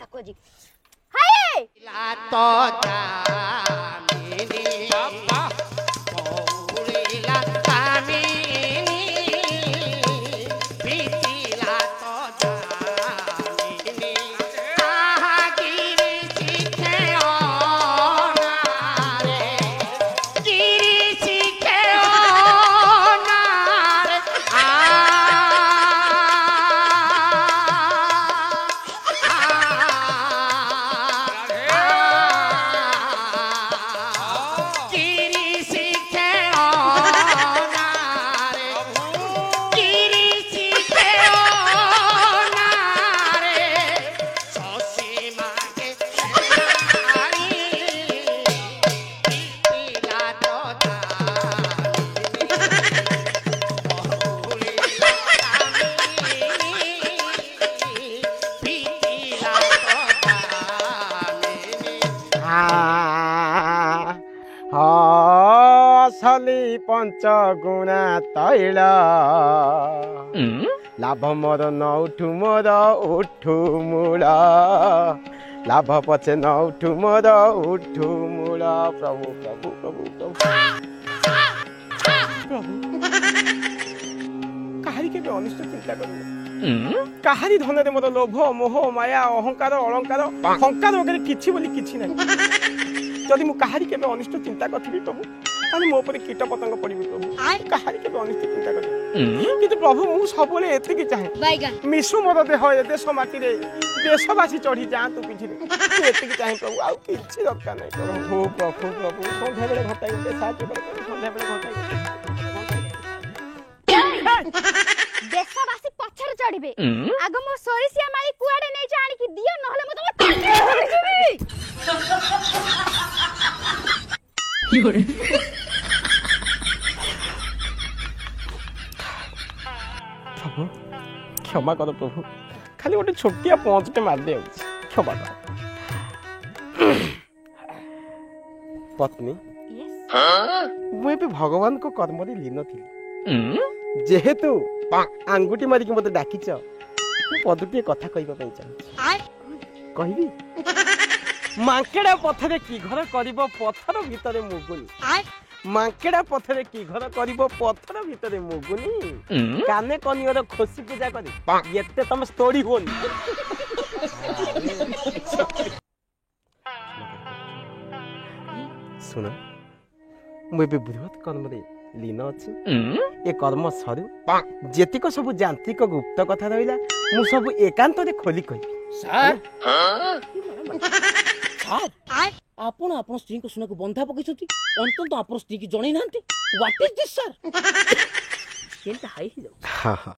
ତାକୁ ଆଜି ହାଏ ଲାତ ଜାମିନି ପଉଳିଲା କାମିନି ପିତିଲା ତ ଜାମିନି କାହାଗିରି ଶିଖେ ଅନାରେ ଗିରି ଶିଖେ ଅନାରେ हसली पंचगुणा तैल लाभ मोर न उठु मोर उठु मूल लाभ पछे न उठु मोर उठु मूल प्रभु प्रभु प्रभु प्रभु प्रभु काहारी के अनिष्ट चिंता करू काहारी धन रे मोर लोभ मोह माया अहंकार अलंकार हंकार वगैरह किछि बोली किछि नै जदि मु काहारी के अनिष्ट चिंता करथिबी प्रभु ताले मो पर कीट पतंग पड़िबी प्रभु काहारी के अनिष्ट चिंता करथिबी किंतु प्रभु मु सबले एते कि चाहे मिसु मोर देह ए देश माटी रे देशवासी चढ़ी जातु पिठी रे एते कि चाहे प्रभु आ किछि दरकार नै प्रभु प्रभु प्रभु संध्या बेले घटाई के साथ कर संध्या बेले घटाई देशवासी पछर चढ़िबे आगो मो सोरिसिया माली कुआडे नै जानि कि दियो नहले मो तम प्रभु क्षमा कर प्रभु खाली गोटे छोटिया पहुंचटे मार दे क्षमा कर पत्नी मुझे भगवान को कर्म रे लीन थी जेहेतु आंगुठी मारिक मते डाकिच पदुटे कथा कहबा पई चाहे कहबी मांकेड़ा पथरे की घर करिबो पथर भितरे मुगुनी मांकेड़ा पथरे की घर करिबो पथर भितरे मुगुनी काने कनियर खोसी पूजा करी एते तम स्टोरी होन सुन मु बे बृहत कर्म रे लीन अछि ए कर्म सरू जेतिक सब यांत्रिक गुप्त कथा रहिला मु सब एकांत रे खोली कहि सर आपण आपण स्त्री को सुना को बंधा पकैछथि अंतत आपण स्त्री की जणै नांती व्हाट इज दिस सर केनता हाई जाउ हां हां